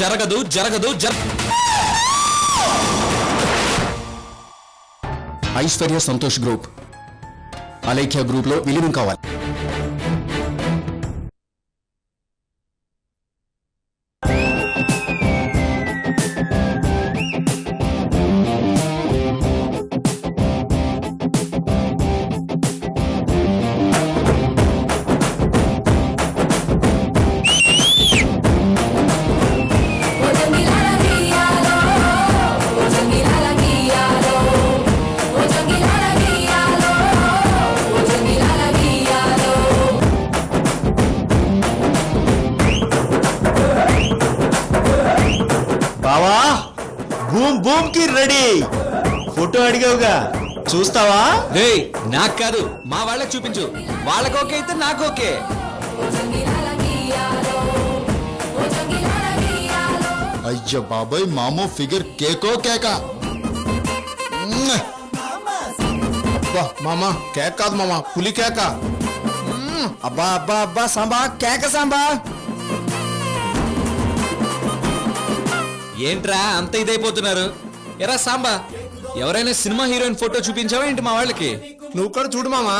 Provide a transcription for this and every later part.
జరగదు జరగదు Aishwarya Santosh group Alekhya group లో విలీనం కావాలి. బావా బూమ్ బూమ్ కి రెడీ. ఫోటో అడిగావుగా, చూస్తావా? రే నాకు కాదు, మా వాళ్ళకి చూపించు. వాళ్ళకి ఓకే అయితే నాకు ఓకే. అయ్యో బాబాయ్, మామో ఫిగర్ కేకో కేక. మామా కేక్ కాదు మామా, పులి కేక. అబ్బా అబ్బా అబ్బా సాంబా, కేక సాంబా. ఏంట్రా అంత ఇదైపోతున్నారు? ఎరా సాంబా, ఎవరైనా సినిమా హీరోయిన్ ఫోటో చూపించావా ఏంటి మా వాళ్ళకి? నువ్వు కూడా చూడు మామా.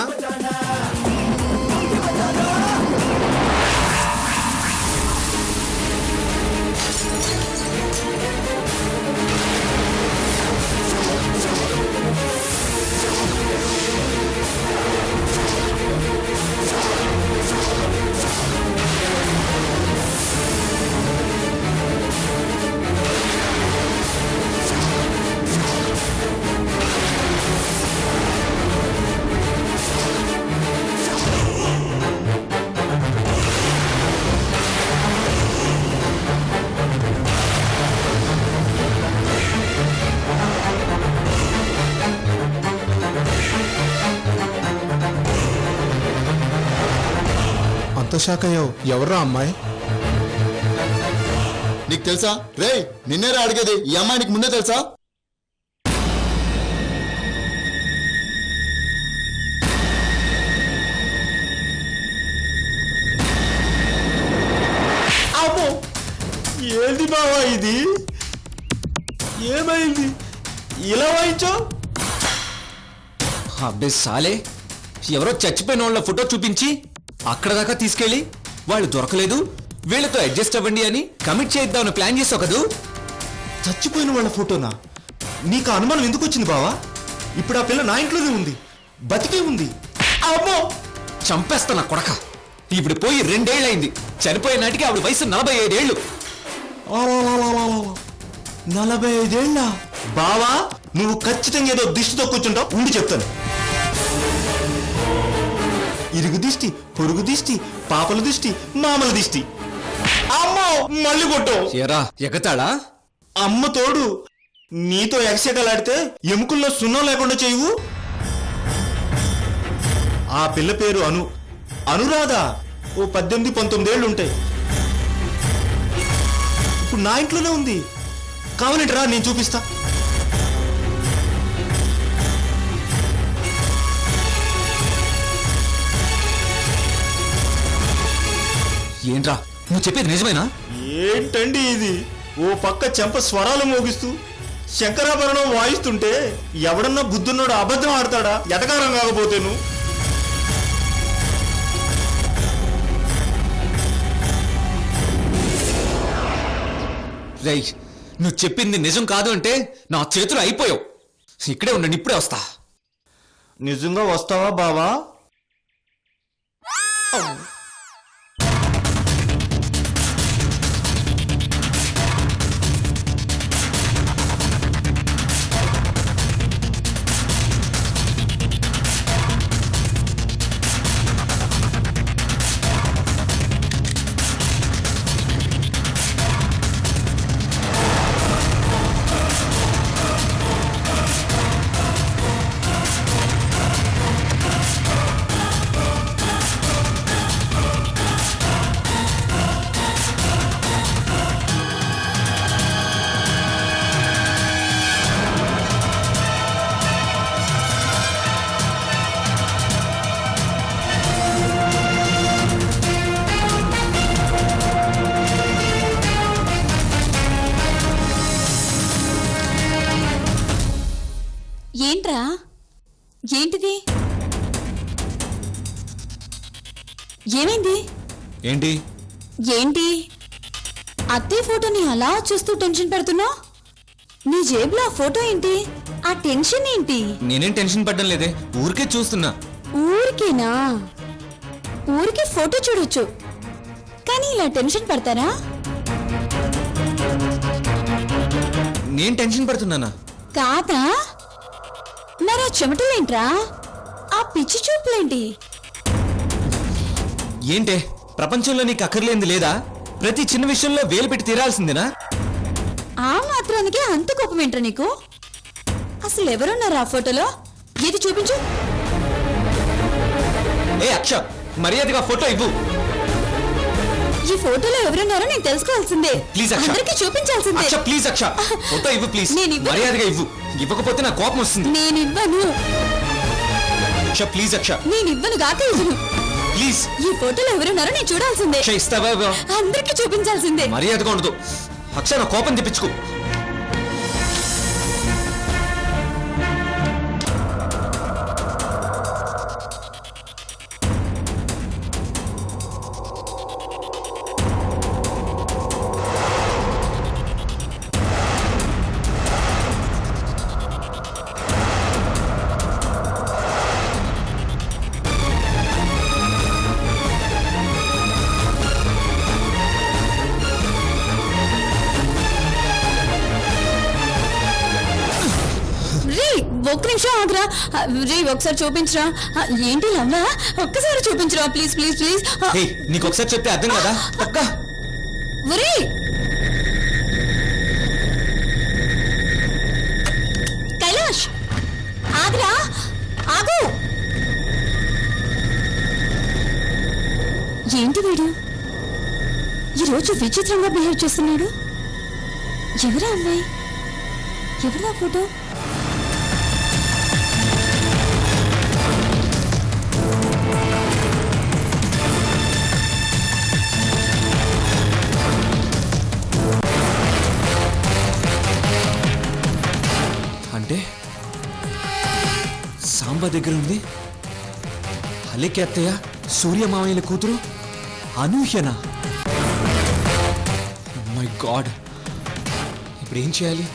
అంత షాక్ అయ్యావు. ఎవర్రా అమ్మాయి? నీకు తెలుసా? రే నిన్నేరా అడిగేది. ఈ అమ్మాయి నీకు ముందే తెలుసా? అమ్మో, ఏంది బావా ఇది? ఏమైంది ఇలా వాయించావు? అబ్బే సాలే, ఎవరో చచ్చిపోయిన వాళ్ళ ఫోటో చూపించి అక్కడ దాకా తీసుకెళ్ళి వాళ్ళు దొరకలేదు, వీళ్ళతో అడ్జస్ట్ అవ్వండి అని కమిట్ చేద్దామని ప్లాన్ చేసావు కదూ. చచ్చిపోయిన వాళ్ళ ఫోటోనా? నీకు అనుమానం ఎందుకు వచ్చింది బావా? ఇప్పుడు ఆ పిల్ల నా ఇంట్లోనే ఉంది, బతికే ఉంది. అమ్మో, చంపేస్తా నా కొడక. ఇప్పుడు పోయి 2 ఏళ్ళైంది. చనిపోయే నాటికి ఆవిడ వయసు 45 ఏళ్ళు. 45 ఏళ్ళ? బావా నువ్వు ఖచ్చితంగా ఏదో దిష్టితో కూర్చుంటావు, ఉండి చెప్తాను. ఇరుగు దిష్టి, పొరుగు దిష్టి, పాపల దిష్టి, మామల దిష్టి. అమ్మో, మళ్ళీ కొట్టు. ఎరా ఎగతాళా? అమ్మ తోడు, నీతో ఎగసేకలాడితే ఎముకల్లో సున్నం లేకుండా చేయవు. ఆ పిల్ల పేరు అనురాధ. ఓ 18-19 ఏళ్ళు ఉంటాయి. ఇప్పుడు నా ఇంట్లోనే ఉంది. కావాలంటరా నేను చూపిస్తా. ఏంట్రా నువ్వు చెప్పేది నిజమేనా? ఏంటండి ఇది? ఓ పక్క చెంప స్వరాలు మోగిస్తూ శంకరాభరణం వాయిస్తుంటే ఎవడన్నా బుద్ధున్నోడు అబద్ధం ఆడతాడా? ఎటకారం కాకపోతేను. రేయ్, నువ్వు చెప్పింది నిజం కాదు అంటే నా చేతులు అయిపోయావు. ఇక్కడే ఉండండి, ఇప్పుడే వస్తా. నిజంగా వస్తావా బావా? ఏంటిది? ఏమైంది? ఏంటి ఏంటి అత్తయ్య ఫోటోని అలా చూస్తూ టెన్షన్ పెడుతున్నావు? నీ జేబులో ఆ ఫోటో ఏంటి? ఆ టెన్షన్ ఏంటి? నేనేం టెన్షన్ పడ్డం లేదే, ఊరికే చూస్తున్నా. ఊరికేనా? ఊరికే ఫోటో చూడొచ్చు, కానీ ఇలా టెన్షన్ పడతారా? నేను టెన్షన్ పడుతున్నానా? కాదా? మరి ఆ చెమటలేంట్రా? ఆ పిచ్చి చూపులేంటి? ఏంటే ప్రపంచంలో నీకు అక్కర్లేంది లేదా? ప్రతి చిన్న విషయంలో వేలు పెట్టి తీరాల్సిందేనా? ఆ మాత్రానికే అంత కోపం ఏంట్రా నీకు? అసలు ఎవరున్నారు ఆ ఫోటోలో? ఏది చూపించు. ఏ అక్ష, మర్యాదగా ఫోటో ఇవ్వు. ఈ ఫోటోలో ఎవరున్నారో నేను తెలుసుకోవాల్సిందే. ప్లీజ్ అక్ష, అందరికీ చూపించాల్సిందే. అక్ష ప్లీజ్ అక్ష, ఫోటో ఇవ్వు ప్లీజ్. నేను ఇవ్వను. మర్యాదగా ఇవ్వు, ఇవ్వకపోతే నా కోపం వస్తుంది. నేను ఇవ్వను. అక్ష ప్లీజ్ అక్ష, నేను ఇవ్వను గాక ఇవ్వను. ప్లీజ్. ఈ ఫోటోలో ఎవరున్నారో నేను చూడాల్సిందే. అక్ష ఇస్తావా ఇవ్వవా? అందరికీ చూపించాల్సిందే. మర్యాదగా ఉండదు అక్ష, నా కోపం తెప్పించుకో. రే ఒక్క నిమిషం ఆగ్రా. రే ఒకసారి చూపించరా. ఏంటి లవ్వా? ఒక్కసారి చూపించరా ప్లీజ్ ప్లీజ్ ప్లీజ్. హే, నీకు ఒకసారి చెప్తే అర్థం కదా అక్క. ఒరే కైలాష్, ఆగ్రా, ఆగు. ఏంటి వీడు ఈరోజు విచిత్రంగా బిహేవ్ చేస్తున్నాడు? ఎవరా అమ్మాయి? ఎవరా ఫోటో? అంటే సాంబా దగ్గర ఉంది. అలేఖ్య అత్తయ్య, సూర్య మామయ్యల కూతురు అనూహ్యనా? మై గాడ్, ఇప్పుడు ఏం చేయాలి?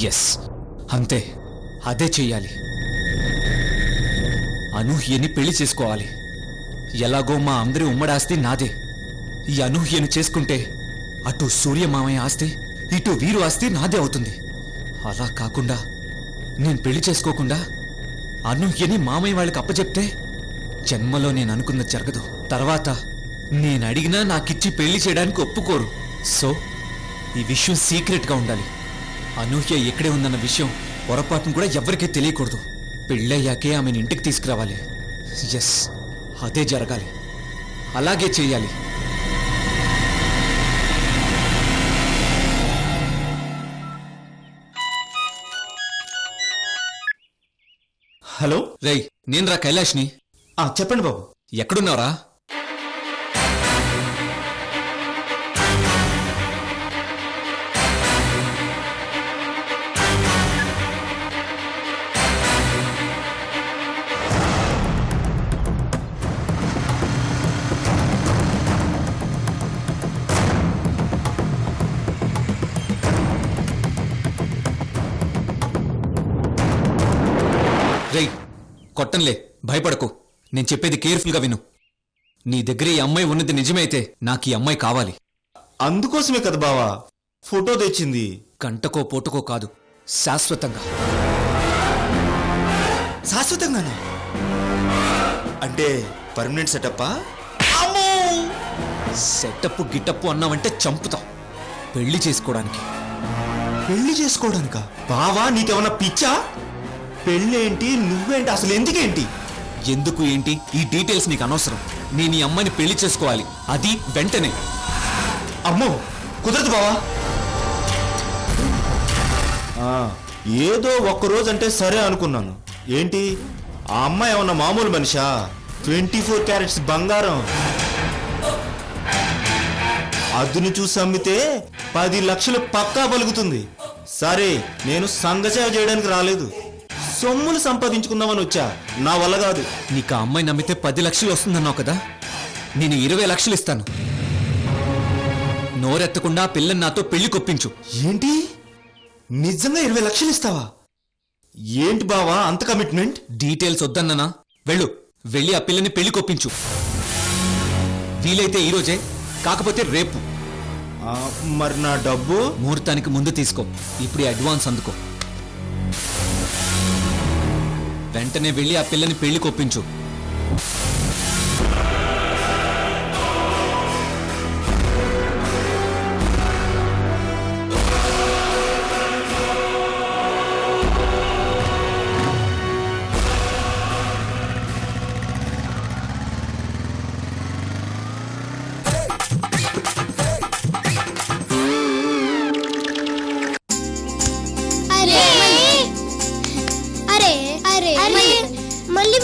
ఎస్, అంతే, అదే చెయ్యాలి. అనూహ్యని పెళ్లి చేసుకోవాలి. ఎలాగో మా అందరి ఉమ్మడి ఆస్తి నాదే. ఈ అనూహ్యని చేసుకుంటే అటు సూర్య మామయ్య ఆస్తి, ఇటు వీరు ఆస్తి నాదే అవుతుంది. అలా కాకుండా నేను పెళ్లి చేసుకోకుండా అనూహ్యని మామయ్య వాళ్ళకి అప్పచెప్తే జన్మలో నేను అనుకున్నది జరగదు. తర్వాత నేను అడిగినా నాకిచ్చి పెళ్లి చేయడానికి ఒప్పుకోరు. సో ఈ విషయం సీక్రెట్గా ఉండాలి. అనూహ్య ఎక్కడే ఉందన్న విషయం పొరపాటును కూడా ఎవ్వరికీ తెలియకూడదు. పెళ్ళయ్యాకే ఆమెను ఇంటికి తీసుకురావాలి. ఎస్, అదే జరగాలి. అలాగే చెయ్యాలి. హలో. రేయ్, నేను రా కైలాష్ని. చెప్పండి బాబు. ఎక్కడున్నారా? రేయ్, కొట్టంలే, భయపడకు. నేను చెప్పేది కేర్ఫుల్గా విను. నీ దగ్గర ఈ అమ్మాయి ఉన్నది నిజమైతే నాకు ఈ అమ్మాయి కావాలి. అందుకోసమే కదా బావా ఫోటో తెచ్చింది. గంటకో పూటకో కాదు, శాశ్వతంగా. శాశ్వతంగానా? అంటే పర్మనెంట్ సెటప్పా? సెటప్ గిటప్పు అన్నావంటే చంపుతాం. పెళ్లి చేసుకోవడానికి. పెళ్లి చేసుకోవడానికా? బావా నీకేమన్నా పిచ్చా? పెళ్ళేంటి, నువ్వేంటి, అసలు ఎందుకేంటి? ఎందుకు ఏంటి ఈ డీటెయిల్స్ నీకు అనవసరం. నేను ఈ అమ్మాయిని పెళ్లి చేసుకోవాలి, అది వెంటనే. అమ్మో, కుదరదు బావా. ఏదో ఒక్కరోజు అంటే సరే అనుకున్నాను. ఏంటి ఆ అమ్మాయి ఏమన్నా మామూలు మనిషా? 24 క్యారెట్స్ బంగారం. అద్దుని చూసి అమ్మితే 10 లక్షలు పక్కా పలుకుతుంది. సరే, నేను సంఘసేవ చేయడానికి రాలేదు, సొమ్ములు సంపాదించుకుందామని వచ్చా. నా వల్ల కాదు. నీకు ఆ అమ్మాయి నమ్మితే 10 లక్షలు వస్తుందన్నావు కదా, నేను 20 లక్షలు ఇస్తాను. నోరెత్తకుండా ఆ పిల్లని నాతో పెళ్లి కొప్పించు. ఏంటి, నిజంగా 20 లక్షలు ఇస్తావా? ఏంటి బావా అంత కమిట్మెంట్? డీటెయిల్స్ వద్దన్నానా? వెళ్ళి ఆ పిల్లని పెళ్లి కొప్పించు. వీలైతే ఈరోజే, కాకపోతే రేపు. మరి నా డబ్బు? ముహూర్తానికి ముందు తీసుకో. ఇప్పుడు అడ్వాన్స్ అందుకో. వెంటనే వెళ్ళి ఆ పిల్లని పెళ్లి కొప్పించు. మళ్ళీ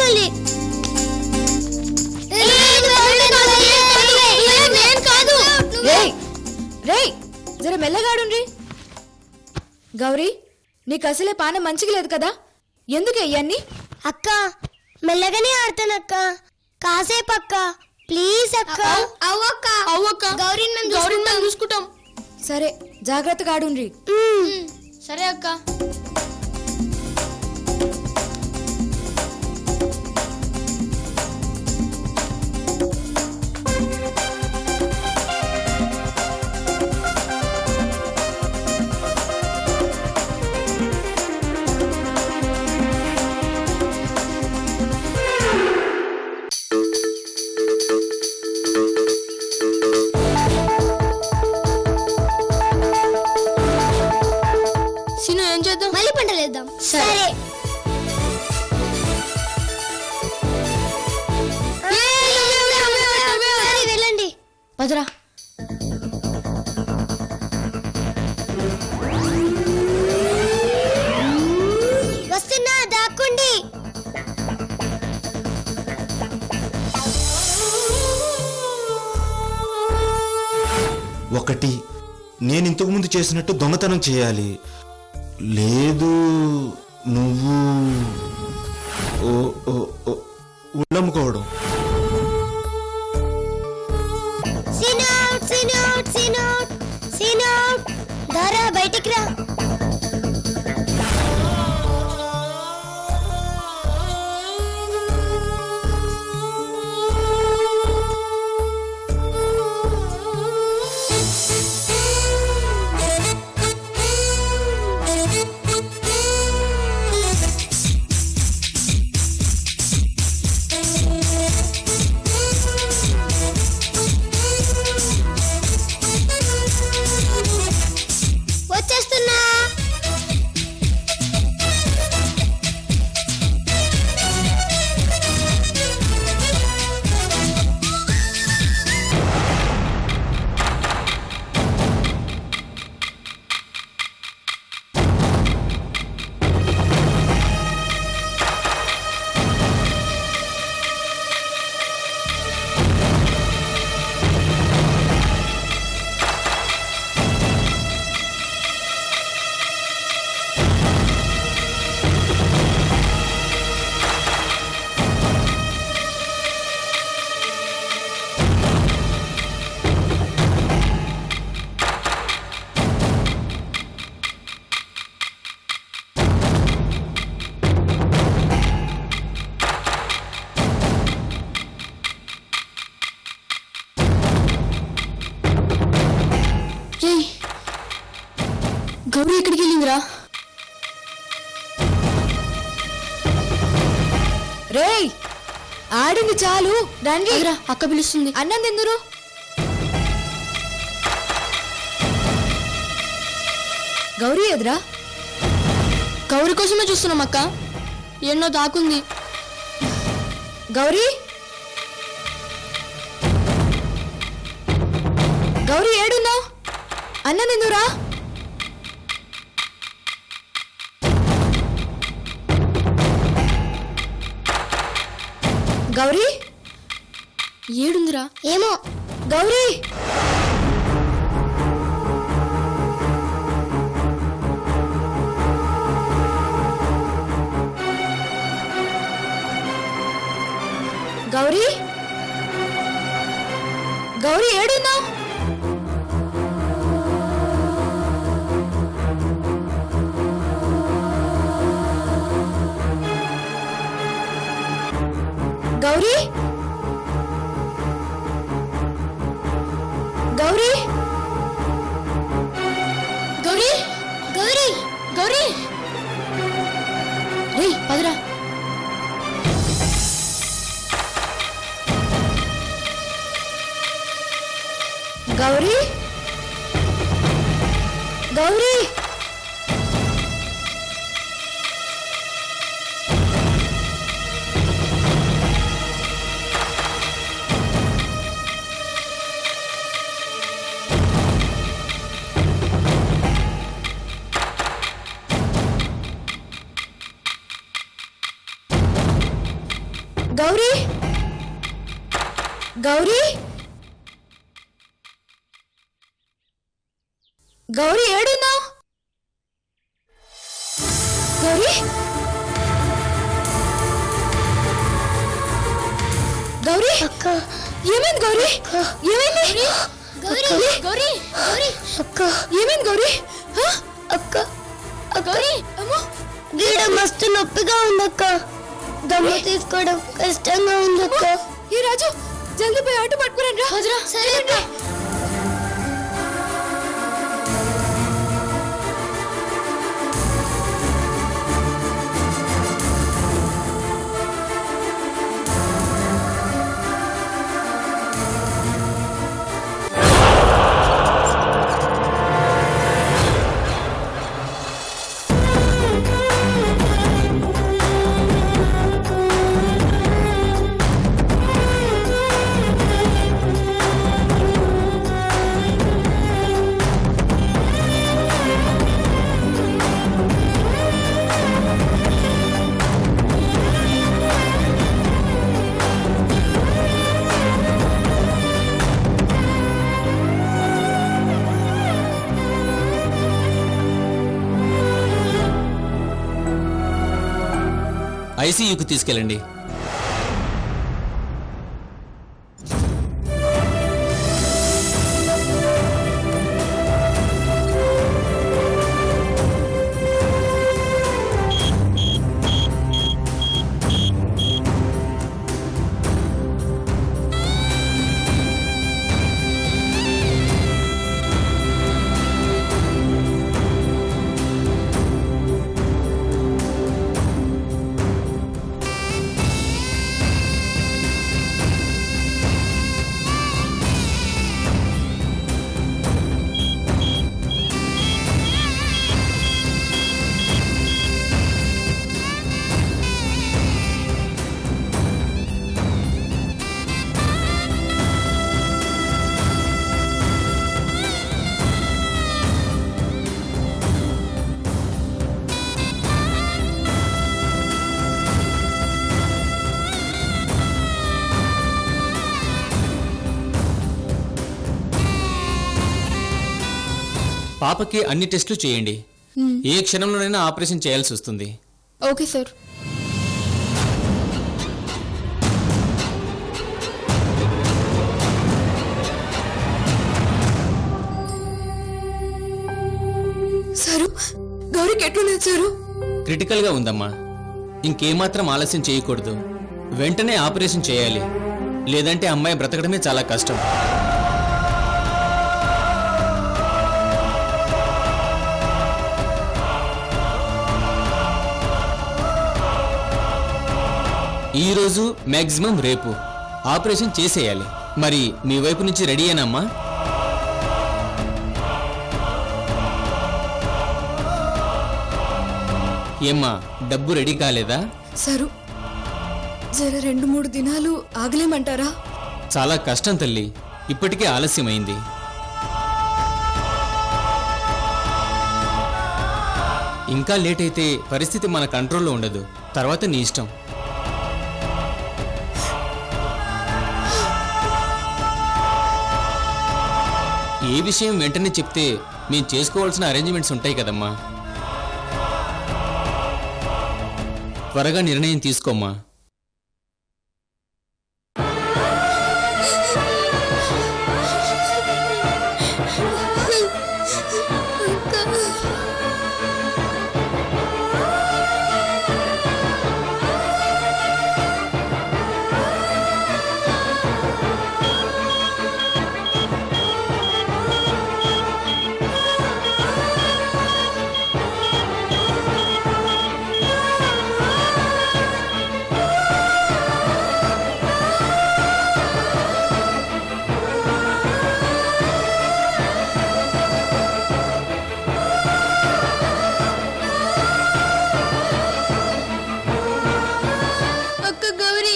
జర మెల్లగాడుండ్రి. గౌరీ, నీకు అసలే పాన మంచిగా లేదు కదా, ఎందుకు అయ్యాన్ని? అక్క మెల్లగానే ఆడతానక్క, కాసేపు అక్క, ప్లీజ్ అక్క. అవ్వక్క గౌరీని మేము చూసుకుంటాం. సరే, జాగ్రత్తగా ఆడుండ్రి. సరే అక్క. ఏం చేద్దాం? మళ్ళీ పంటలేద్దాం. సరే. వెళ్ళండి. పదరా. వస్తున్నా, దాక్కోండి. ఒకటి, నేను ఇంతకు ముందు చేసినట్టు దొంగతనం చేయాలి. లేదు, నువ్వు ఉళ్ళమ్ముకోవడం. దారా బయటికి రా. వచ్చేస్తున్నా. గౌరీ ఎక్కడికి వెళ్ళిందిరా? రేయ్, ఆడింది చాలు, రండి. అక్క పిలుస్తుంది. అన్నం తిందురు. గౌరీ ఎదురా? గౌరీ కోసమే చూస్తున్నాం అక్క, ఎన్నో దాకుంది. గౌరీ, గౌరీ ఏడున్నావు? అన్నం తిందురా. గౌరీ ఏడుందిరా ఏమో. గౌరీ గౌరీ గౌరీ ఏడున్నావు? గౌరీ గౌరీ గౌరీ గౌరీ గౌరీ రే పదరా. గౌరీ గౌరీ గౌరీ గౌరీ గౌరీ ఏడున్నావు? గౌరీ గౌరీ అక్క ఏమైంది గౌరీ? ఏమైంది గౌరీ గౌరీ గౌరీ అక్క ఏమైంది గౌరీ? హ? అక్క అక్క అమ్మో గీడ మస్తు నొప్పిగా ఉందక్క. దమ్ము తీసుకోవడం కష్టంగా ఉందక్క. ఏ రాజు జల్దీ పోయి ఆటో పట్టుకురండి రా. సరే అక్క. ఐసీయూకి తీసుకెళ్ళండి. పాపకి అన్ని టెస్టులు చేయండి. ఏ క్షణంలోనైనా ఆపరేషన్ చేయాల్సి వస్తుంది. Okay sir. సారు గౌరీకి ఎట్లున్నది సారు? క్రిటికల్గా ఉందమ్మా. ఇంకేమాత్రం ఆలస్యం చేయకూడదు. వెంటనే ఆపరేషన్ చేయాలి. లేదంటే అమ్మాయి బ్రతకడమే చాలా కష్టం. ఈరోజు మ్యాక్సిమం రేపు ఆపరేషన్ చేసేయాలి. మరి మీ వైపు నుంచి రెడీయేనమ్మా? ఏమ్మా, డబ్బు రెడీ కాలేదా? సారు జర 2-3 దినాలు ఆగలేమంటారా? చాలా కష్టం తల్లి. ఇప్పటికే ఆలస్యమైంది. ఇంకా లేట్ అయితే పరిస్థితి మన కంట్రోల్లో ఉండదు. తర్వాత నీ ఇష్టం. ఏ విషయం వెంటనే చెప్తే మేము చేసుకోవాల్సిన అరేంజ్మెంట్స్ ఉంటాయి కదమ్మా. త్వరగా నిర్ణయం తీసుకోమ్మా. అక్క గౌరీ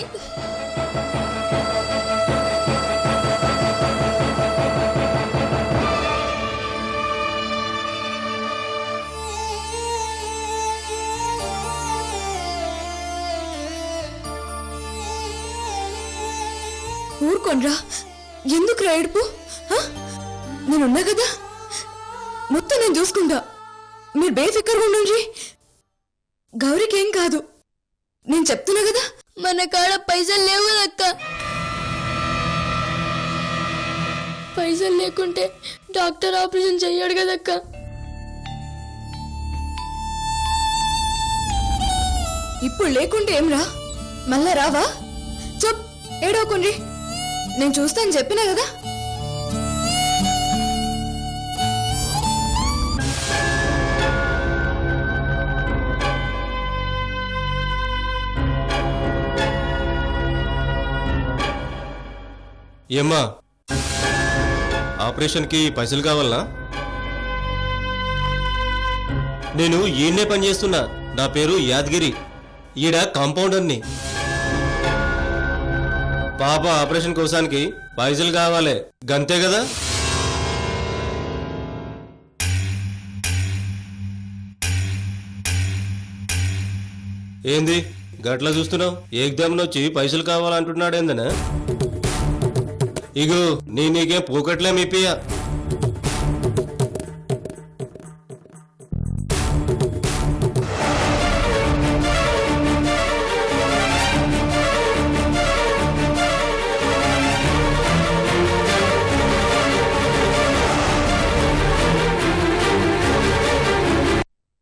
ఊరుకోనరా, ఎందుకు ఏడుపు? హ? నేనున్నా కదా, మొత్తం నేను చూసుకుంటా. మీరు బేఫిక్కర్గా ఉండండి. గౌరీకి ఏం కాదు, నేను చెప్తున్నా కదా. మన కాడ పైసలు లేవు కదక్క. పైసలు లేకుంటే డాక్టర్ ఆపరేషన్ చెయ్యాడు కదక్క. ఇప్పుడు లేకుంటే ఏమ్రా, మళ్ళా రావా? చెప్, ఏడవకుండ్రి, నేను చూస్తాను చెప్పినా కదా. ఏమ్మా, ఆపరేషన్కి పైసలు కావాలనా? నేను ఈయన్నే పనిచేస్తున్నా. నా పేరు యాదగిరి. ఈడ కాంపౌండర్ని. పాప ఆపరేషన్ కోసానికి పైసలు కావాలి, గంతే కదా. ఏంది గట్లా చూస్తున్నావు? ఏకదమ్ వచ్చి పైసలు కావాలంటున్నాడేందనా? ఇగో నీకేం పోకట్లేం ఇప్పియా.